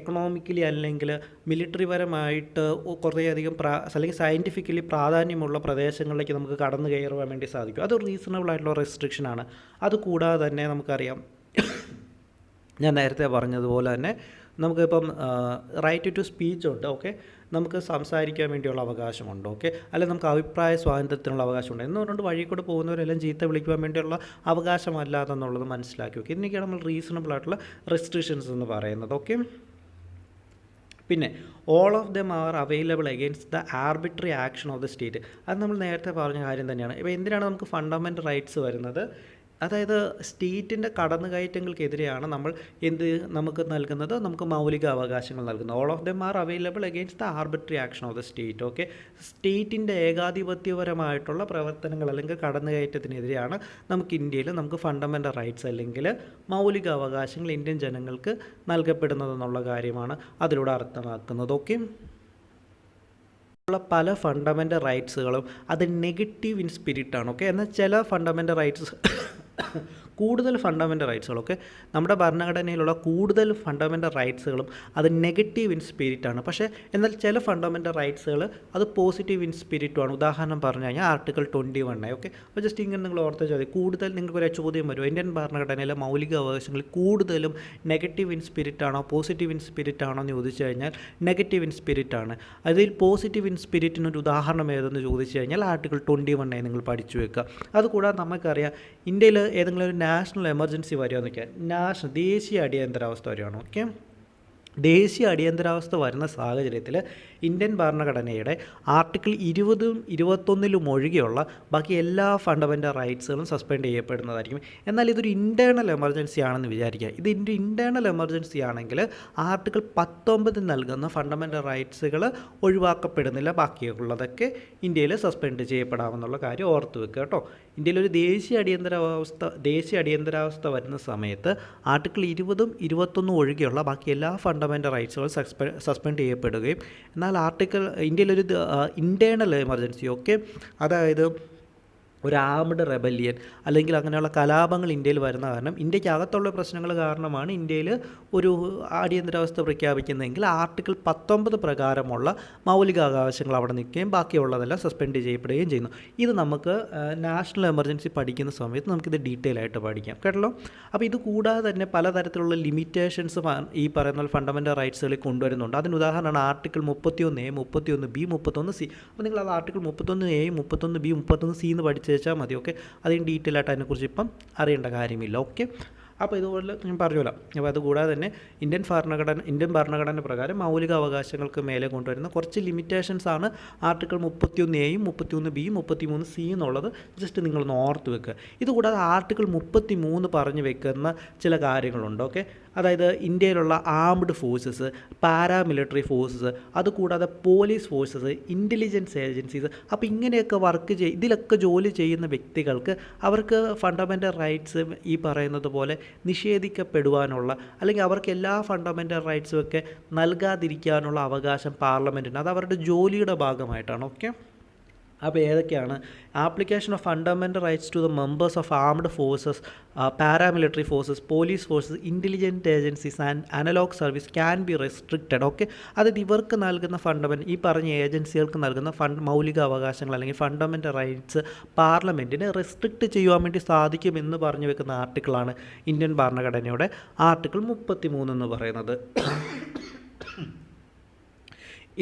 എക്കണോമിക്കലി അല്ലെങ്കിൽ മിലിറ്ററി പരമായിട്ട് കുറേയധികം അല്ലെങ്കിൽ സയൻറ്റിഫിക്കലി പ്രാധാന്യമുള്ള പ്രദേശങ്ങളിലേക്ക് നമുക്ക് കടന്നു കയറുവാൻ വേണ്ടി സാധിക്കും. അതൊരു റീസണബിൾ ആയിട്ടുള്ള റെസ്ട്രിക്ഷനാണ്. അതുകൂടാതെ തന്നെ നമുക്കറിയാം, ഞാൻ നേരത്തെ പറഞ്ഞതുപോലെ തന്നെ നമുക്കിപ്പം റൈറ്റ് ടു സ്പീച്ച് ഉണ്ട്. നമുക്ക് സംസാരിക്കാൻ വേണ്ടിയുള്ള അവകാശമുണ്ട്. അല്ലെങ്കിൽ നമുക്ക് അഭിപ്രായ സ്വാതന്ത്ര്യത്തിനുള്ള അവകാശമുണ്ട്. എന്ന് പറഞ്ഞുകൊണ്ട് വഴി കൂടെ പോകുന്നവരെല്ലാം ചീത്ത വിളിക്കുവാൻ വേണ്ടിയുള്ള അവകാശമല്ലാതെന്നുള്ളത് മനസ്സിലാക്കി. ഇതിനൊക്കെയാണ് നമ്മൾ റീസണബിൾ ആയിട്ടുള്ള റെസ്ട്രിക്ഷൻസ് എന്ന് പറയുന്നത്. പിന്നെ all of them are available against the arbitrary action of the state. അത് നമ്മൾ നേരത്തെ പറഞ്ഞ കാര്യം തന്നെയാണ്. ഇപ്പോൾ എന്തിനാണ് നമുക്ക് ഫണ്ടമെൻ്റൽ റൈറ്റ്സ് വരുന്നത്? അതായത് സ്റ്റേറ്റിൻ്റെ കടന്നുകയറ്റങ്ങൾക്കെതിരെയാണ് നമുക്ക് നൽകുന്നത്, നമുക്ക് മൗലിക അവകാശങ്ങൾ നൽകുന്നത്. All of them are available against the arbitrary action of the state. സ്റ്റേറ്റിൻ്റെ ഏകാധിപത്യപരമായിട്ടുള്ള പ്രവർത്തനങ്ങൾ അല്ലെങ്കിൽ കടന്നുകയറ്റത്തിനെതിരെയാണ് നമുക്ക് ഇന്ത്യയിൽ നമുക്ക് ഫണ്ടമെൻ്റൽ റൈറ്റ്സ് അല്ലെങ്കിൽ മൗലിക അവകാശങ്ങൾ ഇന്ത്യൻ ജനങ്ങൾക്ക് നൽകപ്പെടുന്നതെന്നുള്ള കാര്യമാണ് അതിലൂടെ അർത്ഥമാക്കുന്നത്. പല ഫണ്ടമെൻ്റൽ റൈറ്റ്സുകളും അത് നെഗറ്റീവ് ഇൻ സ്പിരിറ്റാണ്. എന്നാൽ ചില ഫണ്ടമെൻ്റൽ റൈറ്റ്സ് കൂടുതൽ ഫണ്ടമെൻ്റൽ റൈറ്റ്സുകളൊക്കെ നമ്മുടെ ഭരണഘടനയിലുള്ള കൂടുതൽ ഫണ്ടമെൻ്റൽ റൈറ്റ്സുകളും അത് നെഗറ്റീവ് ഇൻ സ്പിരിറ്റാണ്. പക്ഷേ എന്നാൽ ചില ഫണ്ടമെൻ്റൽ റൈറ്റ്സുകൾ അത് പോസിറ്റീവ് ഇൻ സ്പിരിറ്റുമാണ്. ഉദാഹരണം പറഞ്ഞു കഴിഞ്ഞാൽ ആർട്ടിക്കിൾ 21. അപ്പോൾ ജസ്റ്റ് ഇങ്ങനെ നിങ്ങൾ ഓർത്ത് ചോദ്യം കൂടുതൽ നിങ്ങൾക്കൊരു ചോദ്യം വരും, ഇന്ത്യൻ ഭരണഘടനയിലെ മൗലിക അവകാശങ്ങളിൽ കൂടുതലും നെഗറ്റീവ് ഇൻ സ്പിരിറ്റാണോ പോസിറ്റീവ് ഇൻ സ്പിരിറ്റാണോ എന്ന് ചോദിച്ചു കഴിഞ്ഞാൽ നെഗറ്റീവ് ഇൻ സ്പിരിറ്റാണ്. അതിൽ പോസിറ്റീവ് ഇൻ സ്പിരിറ്റിനൊരു ഉദാഹരണം ഏതെന്ന് ചോദിച്ചു കഴിഞ്ഞാൽ ആർട്ടിക്കിൾ 21 നിങ്ങൾ പഠിച്ചു വെക്കുക. അതുകൂടാതെ നമുക്കറിയാം ഇന്ത്യയിൽ ഏതെങ്കിലും ഒരു നാഷണൽ എമർജൻസി വരികയെന്ന് വയ്ക്കുക, ദേശീയ അടിയന്തരാവസ്ഥ വരികയാണ്. ദേശീയ അടിയന്തരാവസ്ഥ വരുന്ന സാഹചര്യത്തിൽ ഇന്ത്യൻ ഭരണഘടനയുടെ ആർട്ടിക്കിൾ 20-ഉം 21-ലും ഒഴികെയുള്ള ബാക്കി എല്ലാ ഫണ്ടമെൻ്റൽ റൈറ്റ്സുകളും സസ്പെൻഡ് ചെയ്യപ്പെടുന്നതായിരിക്കും. എന്നാൽ ഇതൊരു ഇൻറ്റേർണൽ എമർജൻസി ആണെന്ന് വിചാരിക്കുക. ഇതിൻ്റെ ഇൻറ്റേർണൽ എമർജൻസി ആണെങ്കിൽ ആർട്ടിക്കിൾ 19 നൽകുന്ന ഫണ്ടമെൻ്റൽ റൈറ്റ്സുകൾ ഒഴിവാക്കപ്പെടുന്നില്ല, ബാക്കിയുള്ളതൊക്കെ ഇന്ത്യയിൽ സസ്പെൻഡ് ചെയ്യപ്പെടാമെന്നുള്ള കാര്യം ഓർത്ത് വെക്കുക. ഇന്ത്യയിലൊരു ദേശീയ അടിയന്തരാവസ്ഥ വരുന്ന സമയത്ത് ആർട്ടിക്കിൾ 20-ഉം 21-ഉം ഒഴികെയുള്ള ബാക്കി എല്ലാ ഫണ്ടമെൻ്റൽ റൈറ്റ്സുകൾ സസ്പെൻഡ് ചെയ്യപ്പെടുകയും എന്നാൽ ഇന്ത്യയിലൊരു ഇൻറ്റേർണൽ എമർജൻസി അതായത് ഒരു ആംഡ് റെബല്യൻ അല്ലെങ്കിൽ അങ്ങനെയുള്ള കലാപങ്ങൾ ഇന്ത്യയിൽ വരുന്ന കാരണം ഇന്ത്യക്കകത്തുള്ള പ്രശ്നങ്ങൾ കാരണമാണ് ഇന്ത്യയിൽ ഒരു അടിയന്തരാവസ്ഥ പ്രഖ്യാപിക്കുന്നതെങ്കിൽ ആർട്ടിക്കിൾ 19 പ്രകാരമുള്ള മൗലികാവകാശങ്ങൾ അവിടെ നിൽക്കുകയും ബാക്കിയുള്ളതെല്ലാം സസ്പെൻഡ് ചെയ്യപ്പെടുകയും ചെയ്യുന്നു. ഇത് നമുക്ക് നാഷണൽ എമർജൻസി പഠിക്കുന്ന സമയത്ത് നമുക്കിത് ഡീറ്റെയിൽ ആയിട്ട് പഠിക്കാം കേട്ടല്ലോ. അപ്പോൾ ഇത് കൂടാതെ തന്നെ പലതരത്തിലുള്ള ലിമിറ്റേഷൻസ് ഈ പറയുന്ന ഫണ്ടമെൻ്റൽ റൈറ്റ്സുകളിൽ കൊണ്ടുവരുന്നുണ്ട്. അതിന് ഉദാഹരണമാണ് ആർട്ടിക്കിൾ 31A, 31B, 31C. അപ്പോൾ നിങ്ങൾ അത് ആർട്ടിക്കിൾ 31A, 31B, 31C എന്ന് പഠിച്ചു വെച്ചാൽ മതി. ഓക്കെ, അതിന് ഡീറ്റെയിൽ ആയിട്ട് അതിനെക്കുറിച്ച് ഇപ്പം അറിയേണ്ട കാര്യമില്ല. ഓക്കെ, അപ്പോൾ ഇതുപോലെ ഞാൻ പറഞ്ഞല്ലോ. അപ്പോൾ അതുകൂടാതെ തന്നെ ഇന്ത്യൻ ഭരണഘടന പ്രകാരം മൗലിക അവകാശങ്ങൾക്ക് മേലെ കൊണ്ടുവരുന്ന കുറച്ച് ലിമിറ്റേഷൻസ് ആണ് ആർട്ടിക്കിൾ 31A, 31B, 33C എന്നുള്ളത്. ജസ്റ്റ് നിങ്ങളൊന്ന് ഓർത്ത് വെക്കുക. ഇതുകൂടാതെ ആർട്ടിക്കിൾ 33 പറഞ്ഞു വെക്കുന്ന ചില കാര്യങ്ങളുണ്ട്. ഓക്കെ, അതായത് ഇന്ത്യയിലുള്ള ആംഡ് ഫോഴ്സസ്, പാരാമിലിറ്ററി ഫോഴ്സസ്, അതുകൂടാതെ പോലീസ് ഫോഴ്സസ്, ഇൻ്റലിജൻസ് ഏജൻസീസ്. അപ്പോൾ ഇങ്ങനെയൊക്കെ ഇതിലൊക്കെ ജോലി ചെയ്യുന്ന വ്യക്തികൾക്ക് അവർക്ക് ഫണ്ടമെൻ്റൽ റൈറ്റ്സ് ഈ പറയുന്നത് പോലെ നിഷേധിക്കപ്പെടുവാനുള്ള അല്ലെങ്കിൽ അവർക്ക് എല്ലാ ഫണ്ടമെൻ്റൽ റൈറ്റ്സും ഒക്കെ നൽകാതിരിക്കാനുള്ള അവകാശം പാർലമെൻറ്റിന്, അത് അവരുടെ ജോലിയുടെ ഭാഗമായിട്ടാണ്. ഓക്കെ, അപ്പോൾ ഏതൊക്കെയാണ്? Application of fundamental rights to the members of armed forces, paramilitary forces, police forces, intelligent agencies and analogue service can be restricted. Okay, അതായത് ഇവർക്ക് നൽകുന്ന ഈ പറഞ്ഞ ഏജൻസികൾക്ക് നൽകുന്ന മൗലിക അവകാശങ്ങൾ അല്ലെങ്കിൽ ഫണ്ടമെൻ്റൽ റൈറ്റ്സ് പാർലമെൻറ്റിന് റെസ്ട്രിക്റ്റ് ചെയ്യുവാൻ വേണ്ടി സാധിക്കുമെന്ന് പറഞ്ഞു വെക്കുന്ന ആർട്ടിക്കിളാണ് ഇന്ത്യൻ ഭരണഘടനയുടെ ആർട്ടിക്കിൾ 33 എന്ന് പറയുന്നത്.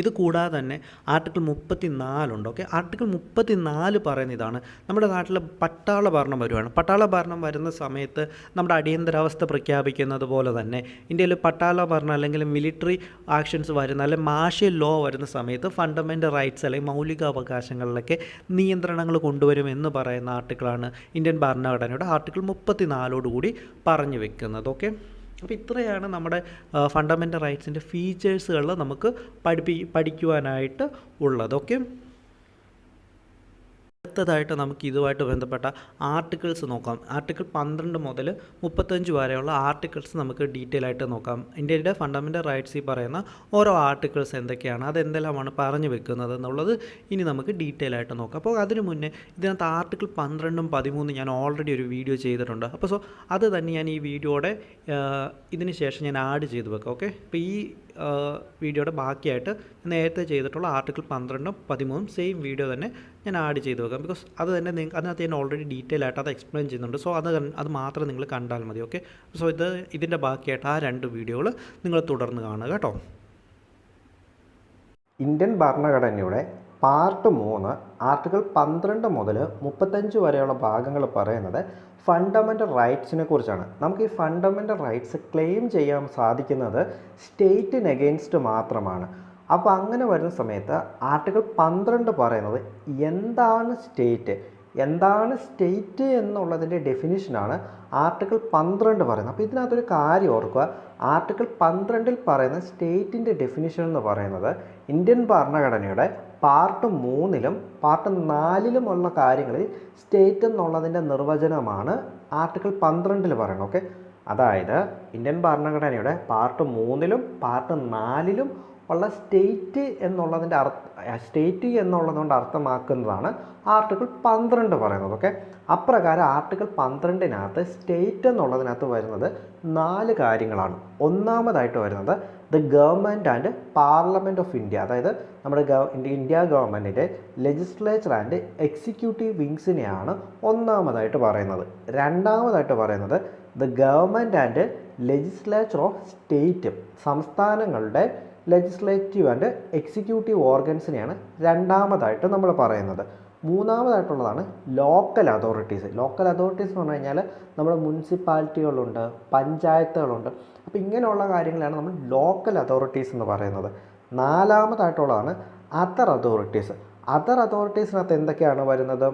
ഇത് കൂടാതെ തന്നെ ആർട്ടിക്കിൾ 34 ഉണ്ട്. ഓക്കെ, ആർട്ടിക്കിൾ 34 പറയുന്ന ഇതാണ്. നമ്മുടെ നാട്ടിൽ പട്ടാള ഭരണം വരുവാണ്. പട്ടാള ഭരണം വരുന്ന സമയത്ത് നമ്മുടെ അടിയന്തരാവസ്ഥ പ്രഖ്യാപിക്കുന്നത് പോലെ തന്നെ ഇന്ത്യയിൽ പട്ടാള ഭരണം അല്ലെങ്കിൽ മിലിറ്ററി ആക്ഷൻസ് വരുന്ന അല്ലെങ്കിൽ മാർഷ്യൽ ലോ വരുന്ന സമയത്ത് ഫണ്ടമെൻ്റൽ റൈറ്റ്സ് അല്ലെങ്കിൽ മൗലിക അവകാശങ്ങളിലൊക്കെ നിയന്ത്രണങ്ങൾ കൊണ്ടുവരുമെന്ന് പറയുന്ന ആർട്ടിക്കിളാണ് ഇന്ത്യൻ ഭരണഘടനയുടെ ആർട്ടിക്കിൾ 34 പറഞ്ഞു വെക്കുന്നത്. ഓക്കെ, അപ്പോൾ ഇത്രയാണ് നമ്മുടെ ഫണ്ടമെൻ്റൽ റൈറ്റ്സിൻ്റെ ഫീച്ചേഴ്സുകൾ നമുക്ക് പഠിക്കുവാനായിട്ട് ഉള്ളത്. ഓക്കെ, അടുത്തതായിട്ട് നമുക്ക് ഇതുമായിട്ട് ബന്ധപ്പെട്ട ആർട്ടിക്കിൾസ് നോക്കാം. ആർട്ടിക്കിൾ 12 മുതൽ 35 വരെയുള്ള ആർട്ടിക്കിൾസ് നമുക്ക് ഡീറ്റെയിൽ ആയിട്ട് നോക്കാം. ഇന്ത്യയുടെ ഫണ്ടമെൻ്റൽ റൈറ്റ്സ് ഈ പറയുന്ന ഓരോ ആർട്ടിക്കിൾസ് എന്തൊക്കെയാണ്, അതെന്തെല്ലാമാണ് പറഞ്ഞു വെക്കുന്നത് എന്നുള്ളത് ഇനി നമുക്ക് ഡീറ്റെയിൽ ആയിട്ട് നോക്കാം. അപ്പോൾ അതിനു മുന്നേ ഇതിനകത്ത് ആർട്ടിക്കിൾ 12ഉം 13 ഞാൻ ഓൾറെഡി ഒരു വീഡിയോ ചെയ്തിട്ടുണ്ട്. അപ്പോൾ അത് തന്നെ ഞാൻ ഈ വീഡിയോയുടെ ഇതിന് ശേഷം ഞാൻ ആഡ് ചെയ്ത് വെക്കാം. ഓക്കെ, അപ്പോൾ ഈ വീഡിയോയുടെ ബാക്കിയായിട്ട് നേരത്തെ ചെയ്തിട്ടുള്ള ആർട്ടിക്കിൾ 12ഉം 13ഉം സെയിം വീഡിയോ തന്നെ ഞാൻ ആഡ് ചെയ്ത് വെക്കാം. ബിക്കോസ് അത് തന്നെ അതിനകത്ത് ഞാൻ ഓൾറെഡി ഡീറ്റെയിൽ ആയിട്ട് അത് എക്സ്പ്ലെയിൻ ചെയ്യുന്നുണ്ട്. സോ അത് മാത്രം നിങ്ങൾ കണ്ടാൽ മതി. ഓക്കെ, സോ ഇതിൻ്റെ ബാക്കിയായിട്ട് ആ 2 വീഡിയോകൾ നിങ്ങൾ തുടർന്ന് കാണുക കേട്ടോ. ഇന്ത്യൻ ഭരണഘടനയുടെ പാർട്ട് 3 ആർട്ടിക്കിൾ 12 മുതൽ 35 വരെയുള്ള ഭാഗങ്ങൾ പറയുന്നത് ഫണ്ടമെൻ്റൽ റൈറ്റ്സിനെ കുറിച്ചാണ്. നമുക്ക് ഈ ഫണ്ടമെൻ്റൽ റൈറ്റ്സ് ക്ലെയിം ചെയ്യാൻ സാധിക്കുന്നത് സ്റ്റേറ്റിന് എഗെയിൻസ്റ്റ് മാത്രമാണ്. അപ്പോൾ അങ്ങനെ വരുന്ന സമയത്ത് ആർട്ടിക്കിൾ 12 പറയുന്നത് എന്താണ് സ്റ്റേറ്റ് എന്നുള്ളതിൻ്റെ ഡെഫിനിഷനാണ് ആർട്ടിക്കിൾ 12 പറയുന്നത്. അപ്പോൾ ഇതിനകത്തൊരു കാര്യം ഓർക്കുക, ആർട്ടിക്കിൾ 12 പറയുന്ന സ്റ്റേറ്റിൻ്റെ ഡെഫിനിഷൻ എന്ന് പറയുന്നത് ഇന്ത്യൻ ഭരണഘടനയുടെ പാർട്ട് 3ലും പാർട്ട് 4ലും ഉള്ള കാര്യങ്ങളിൽ സ്റ്റേറ്റ് എന്നുള്ളതിൻ്റെ നിർവചനമാണ് ആർട്ടിക്കിൾ 12 പറയുന്നത്. ഓക്കെ, അതായത് ഇന്ത്യൻ ഭരണഘടനയുടെ പാർട്ട് 3ലും പാർട്ട് 4ലും ഉള്ള സ്റ്റേറ്റ് എന്നുള്ളതുകൊണ്ട് അർത്ഥമാക്കുന്നതാണ് ആർട്ടിക്കിൾ 12 പറയുന്നത്. ഓക്കെ, അപ്രകാരം ആർട്ടിക്കിൾ 12-നകത്ത് സ്റ്റേറ്റ് എന്നുള്ളതിനകത്ത് വരുന്നത് 4 കാര്യങ്ങളാണ്. ഒന്നാമതായിട്ട് വരുന്നത് the government and parliament of India, അതായത് നമ്മുടെ ഇന്ത്യ ഗവൺമെൻറ്റിൻ്റെ ലെജിസ്ലേച്ചർ ആൻഡ് എക്സിക്യൂട്ടീവ് വിങ്സിനെയാണ് ഒന്നാമതായിട്ട് പറയുന്നത്. രണ്ടാമതായിട്ട് പറയുന്നത് the government and legislature of state, സംസ്ഥാനങ്ങളുടെ ലെജിസ്ലേറ്റീവ് ആൻഡ് എക്സിക്യൂട്ടീവ് ഓർഗൻസിനെയാണ് രണ്ടാമതായിട്ട് നമ്മൾ പറയുന്നത്. മൂന്നാമതായിട്ടുള്ളതാണ് ലോക്കൽ അതോറിറ്റീസ്. എന്ന് പറഞ്ഞു കഴിഞ്ഞാൽ നമ്മുടെ മുനിസിപ്പാലിറ്റികളുണ്ട്, പഞ്ചായത്തുകളുണ്ട്. അപ്പോൾ ഇങ്ങനെയുള്ള കാര്യങ്ങളാണ് നമ്മൾ ലോക്കൽ അതോറിറ്റീസ് എന്ന് പറയുന്നത്. നാലാമതായിട്ടുള്ളതാണ് അതർ അതോറിറ്റീസ്. അതർ അതോറിറ്റീസിനകത്ത് എന്തൊക്കെയാണ് വരുന്നത്?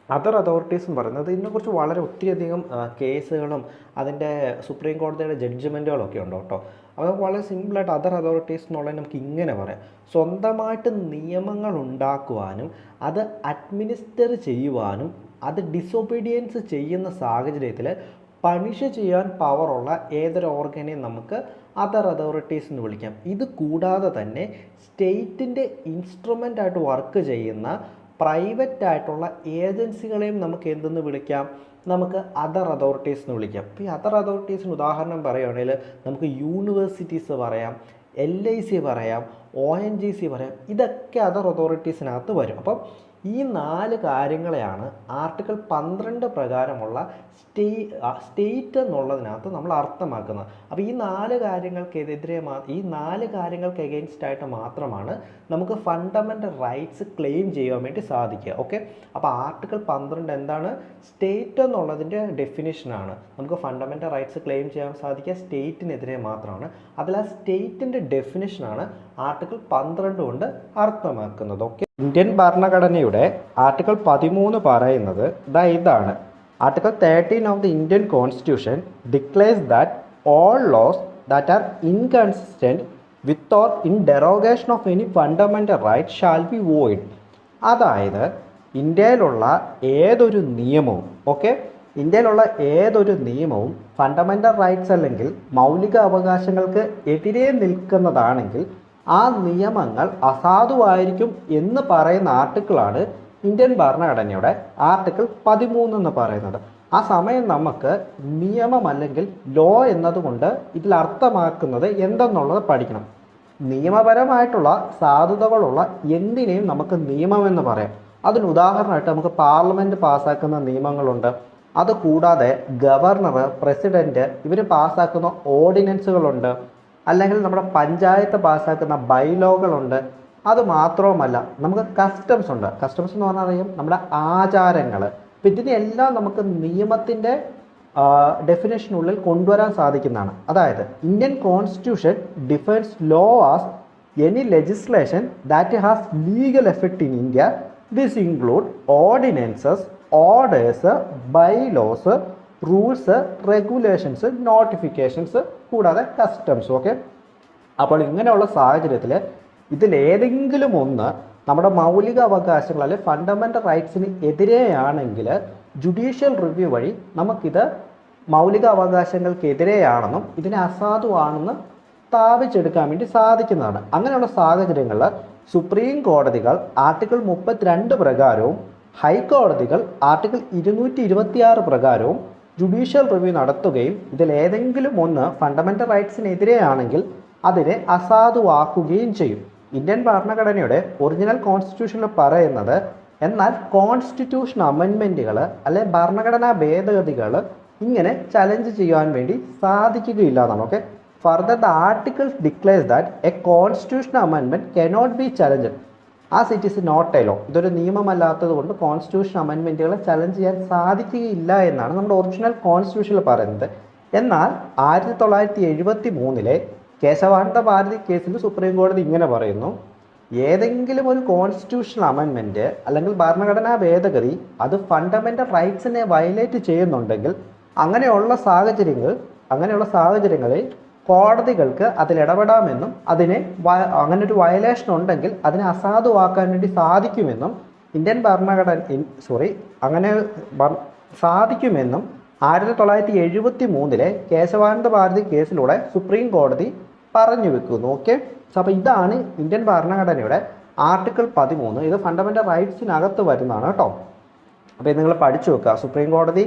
അതർ അതോറിറ്റീസ് എന്ന് പറയുന്നത് ഇതിനെക്കുറിച്ച് വളരെ ഒത്തിരിയധികം കേസുകളും അതിൻ്റെ സുപ്രീം കോടതിയുടെ ജഡ്ജ്മെൻറ്റുകളൊക്കെ ഉണ്ട് കേട്ടോ. അത് വളരെ സിമ്പിളായിട്ട് അതർ അതോറിറ്റീസ് എന്നുള്ളത് നമുക്ക് ഇങ്ങനെ പറയാം: സ്വന്തമായിട്ട് നിയമങ്ങൾ ഉണ്ടാക്കുവാനും അത് അഡ്മിനിസ്റ്റർ ചെയ്യുവാനും അത് ഡിസൊബീഡിയൻസ് ചെയ്യുന്ന സാഹചര്യത്തിൽ പണിഷ് ചെയ്യാൻ പവറുള്ള ഏതൊരു ഓർഗനെയും നമുക്ക് അതർ അതോറിറ്റീസ് എന്ന് വിളിക്കാം. ഇത് കൂടാതെ തന്നെ സ്റ്റേറ്റിൻ്റെ ഇൻസ്ട്രുമെൻ്റായിട്ട് വർക്ക് ചെയ്യുന്ന പ്രൈവറ്റ് ആയിട്ടുള്ള ഏജൻസികളെയും നമുക്ക് എന്തെന്ന് വിളിക്കാം, നമുക്ക് അതർ അതോറിറ്റീസ് എന്ന് വിളിക്കാം. അപ്പോൾ ഈ അതർ അതോറിറ്റീസിന് ഉദാഹരണം പറയുകയാണെങ്കിൽ നമുക്ക് യൂണിവേഴ്സിറ്റീസ് പറയാം, LIC പറയാം, ONGC പറയാം. ഇതൊക്കെ അതർ അതോറിറ്റീസിനകത്ത് വരും. അപ്പം ഈ 4 കാര്യങ്ങളെയാണ് ആർട്ടിക്കിൾ 12 പ്രകാരമുള്ള സ്റ്റേറ്റ് എന്നുള്ളതിനകത്ത് നമ്മൾ അർത്ഥമാക്കുന്നത്. അപ്പോൾ ഈ 4 കാര്യങ്ങൾക്കെതിരെ ഈ 4 കാര്യങ്ങൾക്ക് എഗെയിൻസ്റ്റ് ആയിട്ട് മാത്രമാണ് നമുക്ക് ഫണ്ടമെൻ്റൽ റൈറ്റ്സ് ക്ലെയിം ചെയ്യാൻ വേണ്ടി സാധിക്കുക. ഓക്കെ, അപ്പോൾ ആർട്ടിക്കിൾ 12 എന്താണ്? സ്റ്റേറ്റ് എന്നുള്ളതിൻ്റെ ഡെഫിനിഷനാണ്. നമുക്ക് ഫണ്ടമെൻ്റൽ റൈറ്റ്സ് ക്ലെയിം ചെയ്യാൻ സാധിക്കുക സ്റ്റേറ്റിനെതിരെ മാത്രമാണ്. അതിൽ ആ സ്റ്റേറ്റിൻ്റെ ഡെഫിനിഷനാണ് ആർട്ടിക്കിൾ 12 കൊണ്ട് അർത്ഥമാക്കുന്നത്. ഓക്കെ, ഇന്ത്യൻ ഭരണഘടനയുടെ ആർട്ടിക്കിൾ 13 പറയുന്നത് ഇതാണ്. Article 13 of the Indian constitution declares that all laws that are inconsistent with or in derogation of any fundamental right shall be void. അതായത് ഇന്ത്യയിലുള്ള ഏതൊരു നിയമവും ഇന്ത്യയിലുള്ള ഏതൊരു നിയമവും ഫണ്ടമെൻ്റൽ റൈറ്റ്സ് അല്ലെങ്കിൽ മൗലിക അവകാശങ്ങൾക്ക് എതിരെ നിൽക്കുന്നതാണെങ്കിൽ ആ നിയമങ്ങൾ അസാധുവായിരിക്കും എന്ന് പറയുന്ന ആർട്ടിക്കിളാണ് ഇന്ത്യൻ ഭരണഘടനയുടെ ആർട്ടിക്കിൾ 13 എന്ന് പറയുന്നത്. ആ സമയം നമുക്ക് നിയമം അല്ലെങ്കിൽ ലോ എന്നതുകൊണ്ട് ഇതിൽ അർത്ഥമാക്കുന്നത് എന്തെന്നുള്ളത് പഠിക്കണം. നിയമപരമായിട്ടുള്ള സാധുതകളുള്ള എന്തിനേയും നമുക്ക് നിയമമെന്ന് പറയാം. അതിന് ഉദാഹരണമായിട്ട് നമുക്ക് പാർലമെൻറ്റ് പാസ്സാക്കുന്ന നിയമങ്ങളുണ്ട്. അതുകൂടാതെ ഗവർണർ, പ്രസിഡൻറ്റ് ഇവർ പാസ്സാക്കുന്ന ഓർഡിനൻസുകളുണ്ട്. അല്ലെങ്കിൽ നമ്മുടെ പഞ്ചായത്ത് പാസ്സാക്കുന്ന ബൈലോകളുണ്ട്. അതുമാത്രവുമല്ല, നമുക്ക് കസ്റ്റംസ് ഉണ്ട്. കസ്റ്റംസ് എന്ന് പറഞ്ഞാൽ അറിയാം, നമ്മുടെ ആചാരങ്ങൾ. അപ്പം ഇതിനെല്ലാം നമുക്ക് നിയമത്തിൻ്റെ ഡെഫിനേഷനുള്ളിൽ കൊണ്ടുവരാൻ സാധിക്കുന്നതാണ്. അതായത് Indian constitution defines law as any legislation that has legal effect in India. This include ordinances, orders, bylaws, rules, regulations, notifications, കൂടാതെ കസ്റ്റംസ്. ഓക്കെ, അപ്പോൾ ഇങ്ങനെയുള്ള സാഹചര്യത്തിൽ ഇതിലേതെങ്കിലും ഒന്ന് നമ്മുടെ മൗലിക അവകാശങ്ങൾ അല്ലെങ്കിൽ ഫണ്ടമെൻ്റൽ റൈറ്റ്സിന് എതിരെയാണെങ്കിൽ ജുഡീഷ്യൽ റിവ്യൂ വഴി നമുക്കിത് മൗലിക അവകാശങ്ങൾക്കെതിരെയാണെന്നും ഇതിനെ അസാധുവാണെന്നും സ്ഥാപിച്ചെടുക്കാൻ വേണ്ടി സാധിക്കുന്നതാണ്. അങ്ങനെയുള്ള സാഹചര്യങ്ങളിൽ സുപ്രീം കോടതികൾ ആർട്ടിക്കിൾ 32 പ്രകാരവും ഹൈക്കോടതികൾ ആർട്ടിക്കിൾ 226 പ്രകാരവും ജുഡീഷ്യൽ റിവ്യൂ നടത്തുകയും ഇതിലേതെങ്കിലും ഒന്ന് ഫണ്ടമെൻ്റൽ റൈറ്റ്സിനെതിരെയാണെങ്കിൽ അതിനെ അസാധുവാക്കുകയും ചെയ്യും. ഇന്ത്യൻ ഭരണഘടനയുടെ ഒറിജിനൽ കോൺസ്റ്റിറ്റ്യൂഷനിൽ പറയുന്നത്, എന്നാൽ കോൺസ്റ്റിറ്റ്യൂഷൻ അമെൻമെൻറ്റുകൾ അല്ലെ ഭരണഘടനാ ഭേദഗതികൾ ഇങ്ങനെ ചലഞ്ച് ചെയ്യാൻ വേണ്ടി സാധിക്കുകയില്ല എന്നാണ്. Okay, further the articles declares that a constitution amendment cannot be challenged as it is not a law. ഇതൊരു നിയമമല്ലാത്തത് കൊണ്ട് കോൺസ്റ്റിറ്റ്യൂഷൻ അമെൻമെൻറ്റുകളെ ചലഞ്ച് ചെയ്യാൻ സാധിക്കുകയില്ല എന്നാണ് നമ്മുടെ ഒറിജിനൽ കോൺസ്റ്റിറ്റ്യൂഷനിൽ പറയുന്നത്. എന്നാൽ 1973 കേശവാനന്ദ ഭാരതി കേസിൽ സുപ്രീം കോടതി ഇങ്ങനെ പറയുന്നു, ഏതെങ്കിലും ഒരു കോൺസ്റ്റിറ്റ്യൂഷണൽ അമെൻമെൻറ്റ് അല്ലെങ്കിൽ ഭരണഘടനാ ഭേദഗതി അത് ഫണ്ടമെൻ്റൽ റൈറ്റ്സിനെ വയലേറ്റ് ചെയ്യുന്നുണ്ടെങ്കിൽ അങ്ങനെയുള്ള സാഹചര്യങ്ങളിൽ കോടതികൾക്ക് അതിലിടപെടാമെന്നും അങ്ങനെ ഒരു വയലേഷൻ ഉണ്ടെങ്കിൽ അതിനെ അസാധുവാക്കാൻ വേണ്ടി സാധിക്കുമെന്നും സാധിക്കുമെന്നും 1973 കേശവാനന്ദ ഭാരതി കേസിലൂടെ സുപ്രീം കോടതി പറഞ്ഞു വെക്കുന്നു. ഓക്കെ, അപ്പോൾ ഇതാണ് ഇന്ത്യൻ ഭരണഘടനയുടെ ആർട്ടിക്കിൾ 13. ഇത് ഫണ്ടമെൻ്റൽ റൈറ്റ്സിനകത്ത് വരുന്നതാണ് കേട്ടോ. അപ്പോൾ നിങ്ങൾ പഠിച്ചു വെക്കുക, സുപ്രീം കോടതി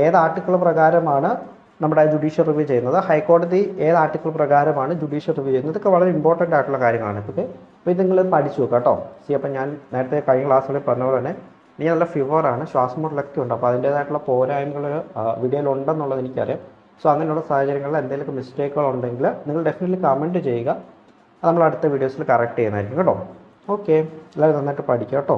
ഏത് ആർട്ടിക്കിൾ പ്രകാരമാണ് നമ്മുടെ ജുഡീഷ്യൽ റിവ്യൂ ചെയ്യുന്നത്, ഹൈക്കോടതി ഏത് ആർട്ടിക്കിൾ പ്രകാരമാണ് ജുഡീഷ്യൽ റിവ്യൂ ചെയ്യുന്നത്. ഇതൊക്കെ വളരെ ഇമ്പോർട്ടൻ്റ് ആയിട്ടുള്ള കാര്യങ്ങളാണ്. ഓക്കെ, അപ്പോൾ ഇത് നിങ്ങൾ പഠിച്ചു വെക്കുക കേട്ടോ. അപ്പോൾ ഞാൻ നേരത്തെ കഴിഞ്ഞ ക്ലാസ്സുകളിൽ പറഞ്ഞ പോലെ തന്നെ എനിക്ക് നല്ല ഫീവറാണ്, ശ്വാസം മുട്ടലൊക്കെ ഉണ്ട്. അപ്പോൾ അതിൻ്റേതായിട്ടുള്ള പോരായ്മകൾ വീഡിയോയിൽ ഉണ്ടെന്നുള്ളത് എനിക്കറിയാം. സോ അങ്ങനെയുള്ള സാഹചര്യങ്ങളിൽ എന്തെങ്കിലും മിസ്റ്റേക്കുകൾ ഉണ്ടെങ്കിൽ നിങ്ങൾ ഡെഫിനറ്റ്ലി കമൻറ്റ് ചെയ്യുക. അത് നമ്മൾ അടുത്ത വീഡിയോസിൽ കറക്റ്റ് ചെയ്യുന്നതായിരിക്കും കേട്ടോ. ഓക്കെ, എല്ലാവരും നന്നായിട്ട് പഠിക്കുക കേട്ടോ.